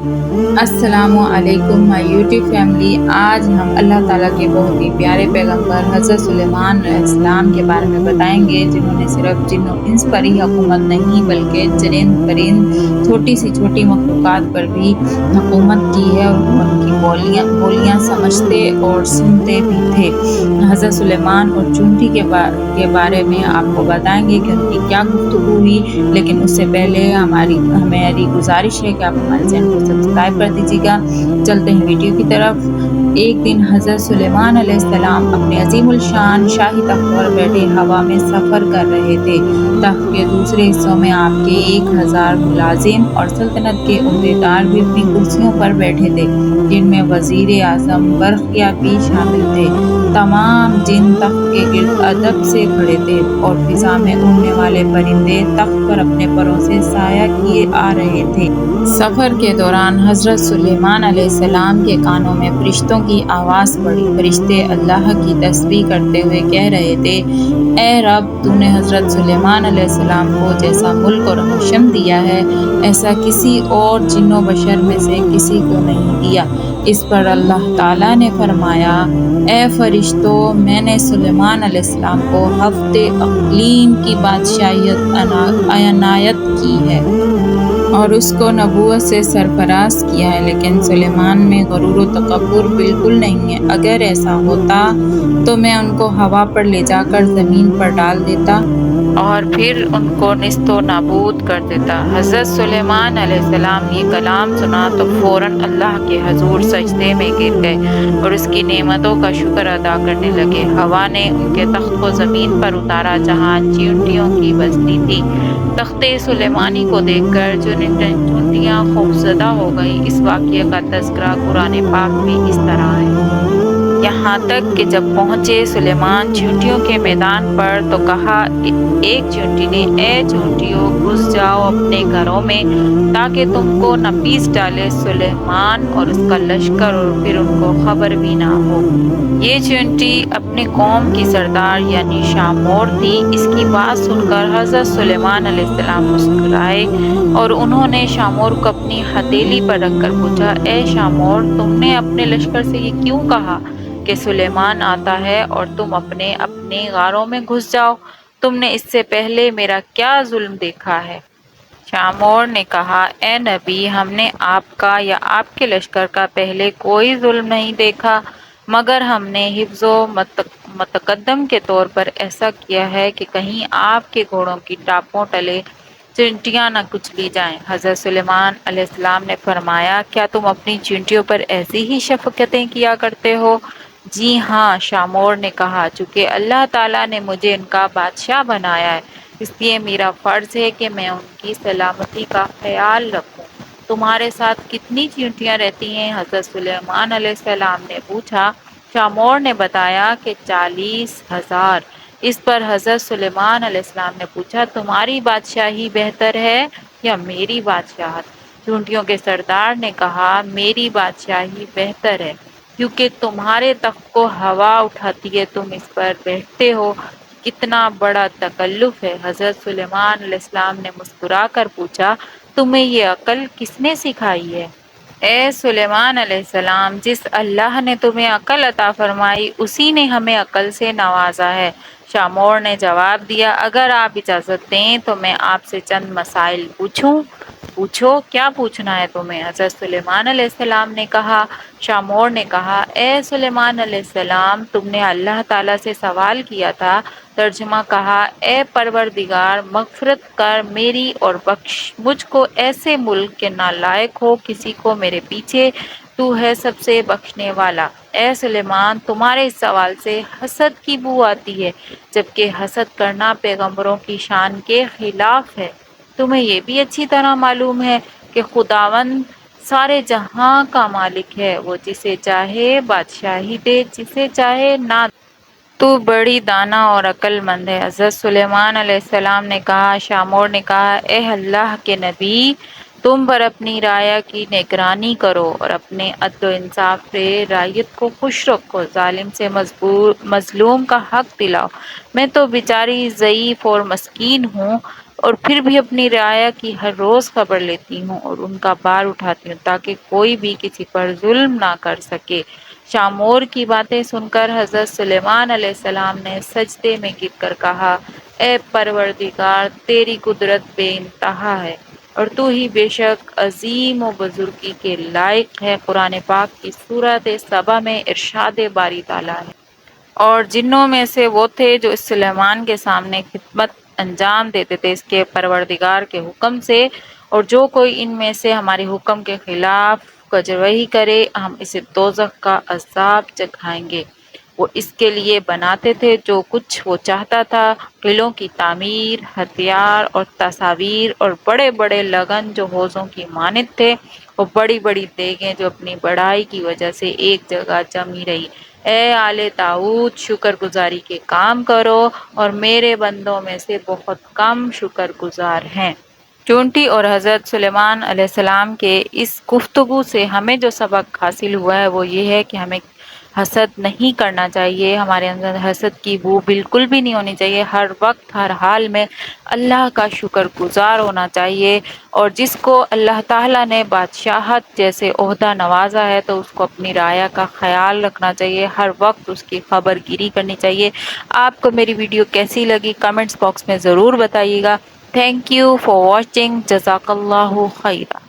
السلام علیکم مائی YouTube family. آج ہم اللہ تعالیٰ کے بہت ہی پیارے پیغمبر حضرت سلیمان علیہ السلام کے بارے میں بتائیں گے، جنہوں نے صرف جن و انس پر ہی حکومت نہیں بلکہ چرند پرند چھوٹی سی چھوٹی مخلوقات پر بھی حکومت کی ہے، اور وہ ان کی بولیاں سمجھتے اور سنتے بھی تھے۔ حضرت سلیمان اور چونٹی کے بارے میں آپ کو بتائیں گے کہ ان کی کیا گفتگو ہوئی، لیکن اس سے پہلے ہماری گزارش ہے کہ آپ ہمارے چینل کو سبسکرائب کر دیجیے گا۔ چلتے ہیں ویڈیو کی طرف۔ ایک دن حضرت سلیمان علیہ السلام اپنے عظیم الشان شاہی تخت پر بیٹھے ہوا میں سفر کر رہے تھے۔ تخت کے دوسرے حصوں میں آپ کے 1000 ملازم اور سلطنت کے عہدیدار بھی اپنی کرسیوں پر بیٹھے تھے، جن میں وزیر اعظم برقیہ بھی شامل تھے۔ تمام جن تخت کے گرد ادب سے کھڑے تھے، اور فضا میں اڑنے والے پرندے تخت پر اپنے پروں سے سایہ کیے آ رہے تھے۔ سفر کے دوران حضرت سلیمان علیہ السلام کے کانوں میں فرشتوں کی آواز پڑی۔ فرشتے اللہ کی تسبیح کرتے ہوئے کہہ رہے تھے: اے رب، تو نے حضرت سلیمان علیہ السلام کو جیسا ملک اور حشم دیا ہے، ایسا کسی اور جن و بشر میں سے کسی کو نہیں دیا۔ اس پر اللہ تعالیٰ نے فرمایا: اے فرشتوں، میں نے سلیمان علیہ السلام کو 7 اقلیم کی بادشاہیت عنایت کی ہے، اور اس کو نبوت سے سرفراز کیا ہے، لیکن سلیمان میں غرور و تکبر بالکل نہیں ہے۔ اگر ایسا ہوتا تو میں ان کو ہوا پر لے جا کر زمین پر ڈال دیتا، اور پھر ان کو نیست و نابود کر دیتا۔ حضرت سلیمان علیہ السلام نے یہ کلام سنا تو فوراً اللہ کے حضور سجدے میں گر گئے اور اس کی نعمتوں کا شکر ادا کرنے لگے۔ ہوا نے ان کے تخت کو زمین پر اتارا جہاں چیونٹیوں کی بستی تھی۔ تخت سلیمانی کو دیکھ کر چیونٹیاں خوفزدہ ہو گئیں۔ اس واقعے کا تذکرہ قرآن پاک میں اس طرح ہے۔ یہاں تک کہ جب پہنچے سلیمان چیونٹیوں کے میدان پر تو کہا، ایک چیونٹی نے: اے چیونٹیوں، گھس جاؤ اپنے گھروں میں تاکہ تم کو نہ پیس ڈالے سلیمان اور اس کا لشکر، اور پھر ان کو خبر بھی نہ ہو۔ یہ چیونٹی اپنی قوم کی سردار یعنی شامور تھی۔ اس کی بات سن کر حضرت سلیمان علیہ السلام مسکرائے، اور انہوں نے شامور کو اپنی ہتھیلی پر رکھ کر پوچھا: اے شامور، تم نے اپنے لشکر سے یہ کیوں کہا کہ سلیمان آتا ہے اور تم اپنے غاروں میں گھس جاؤ؟ تم نے اس سے پہلے میرا کیا ظلم دیکھا ہے؟ شامور نے کہا: اے نبی، ہم نے آپ کا یا آپ کے لشکر کا پہلے کوئی ظلم نہیں دیکھا، مگر ہم نے حفظ و متقدم کے طور پر ایسا کیا ہے کہ کہیں آپ کے گھوڑوں کی ٹاپوں تلے چیونٹیاں نہ کچلی جائیں۔ حضرت سلیمان علیہ السلام نے فرمایا: کیا تم اپنی چیونٹیوں پر ایسی ہی شفقتیں کیا کرتے ہو؟ جی ہاں، شامور نے کہا، چونکہ اللہ تعالیٰ نے مجھے ان کا بادشاہ بنایا ہے، اس لیے میرا فرض ہے کہ میں ان کی سلامتی کا خیال رکھوں۔ تمہارے ساتھ کتنی چیونٹیاں رہتی ہیں؟ حضرت سلیمان علیہ السلام نے پوچھا۔ شامور نے بتایا کہ 40,000۔ اس پر حضرت سلیمان علیہ السلام نے پوچھا: تمہاری بادشاہی بہتر ہے یا میری بادشاہت؟ چیونٹیوں کے سردار نے کہا: میری بادشاہی بہتر ہے، کیونکہ تمہارے تخت کو ہوا اٹھاتی ہے، تم اس پر بیٹھتے ہو۔ کتنا بڑا تکلف ہے۔ حضرت سلیمان علیہ السلام نے مسکرا کر پوچھا: تمہیں یہ عقل کس نے سکھائی ہے؟ اے سلیمان علیہ السلام، جس اللہ نے تمہیں عقل عطا فرمائی، اسی نے ہمیں عقل سے نوازا ہے۔ شامور نے جواب دیا: اگر آپ اجازت دیں تو میں آپ سے چند مسائل پوچھوں؟ پوچھو، کیا پوچھنا ہے تمہیں؟ حضرت سلیمان علیہ السلام نے کہا۔ شامور نے کہا: اے سلیمان علیہ السلام، تم نے اللہ تعالیٰ سے سوال کیا تھا، ترجمہ کہا: اے پروردگار، مغفرت کر میری اور بخش مجھ کو ایسے ملک کے نالائق ہو کسی کو میرے پیچھے، تو ہے سب سے بخشنے والا۔ اے سلیمان، تمہارے اس سوال سے حسد کی بو آتی ہے، جبکہ حسد کرنا پیغمبروں کی شان کے خلاف ہے۔ تمہیں یہ بھی اچھی طرح معلوم ہے کہ خداوند سارے جہاں کا مالک ہے، وہ جسے چاہے بادشاہی دے، جسے چاہے نہ دے۔ تو بڑی دانا اور عقل مند ہے۔ حضرت سلیمان علیہ السلام نے کہا۔ شامور نے کہا: اے اللہ کے نبی، تم پر اپنی رعایا کی نگرانی کرو اور اپنے عدل و انصاف سے رعیت کو خوش رکھو، ظالم سے مظلوم کا حق دلاؤ۔ میں تو بیچاری ضعیف اور مسکین ہوں، اور پھر بھی اپنی رعایا کی ہر روز خبر لیتی ہوں اور ان کا بار اٹھاتی ہوں تاکہ کوئی بھی کسی پر ظلم نہ کر سکے۔ شامور کی باتیں سن کر حضرت سلیمان علیہ السلام نے سجدے میں گر کر کہا، اے پروردگار، تیری قدرت بے انتہا ہے اور تو ہی بے شک عظیم و بزرگی کے لائق ہے۔ قرآن پاک کی سورۃ سبا میں ارشاد باری تعالیٰ ہے، اور جنوں میں سے وہ تھے جو اس سلیمان کے سامنے خدمت انجام دیتے تھے اس کے پروردگار کے حکم سے، اور جو کوئی ان میں سے ہمارے حکم کے خلاف کجروی کرے ہم اسے دوزخ کا عذاب چکھائیں گے۔ وہ اس کے لیے بناتے تھے جو کچھ وہ چاہتا تھا، قلعوں کی تعمیر، ہتھیار اور تصاویر، اور بڑے بڑے لگن جو حوضوں کی مانند تھے، اور بڑی بڑی دیگیں جو اپنی بڑائی کی وجہ سے ایک جگہ جمی رہی۔ اے آل داؤد، شکر گزاری کے کام کرو اور میرے بندوں میں سے بہت کم شکر گزار ہیں۔ چونٹی اور حضرت سلیمان علیہ السلام کے اس گفتگو سے ہمیں جو سبق حاصل ہوا ہے وہ یہ ہے کہ ہمیں حسد نہیں کرنا چاہیے، ہمارے اندر حسد کی بو بالکل بھی نہیں ہونی چاہیے، ہر وقت ہر حال میں اللہ کا شکر گزار ہونا چاہیے، اور جس کو اللہ تعالیٰ نے بادشاہت جیسے عہدہ نوازا ہے تو اس کو اپنی رعایا کا خیال رکھنا چاہیے، ہر وقت اس کی خبر گیری کرنی چاہیے۔ آپ کو میری ویڈیو کیسی لگی کمنٹس باکس میں ضرور بتائیے گا۔ تھینک یو فار واچنگ، جزاک اللہ خیرہ۔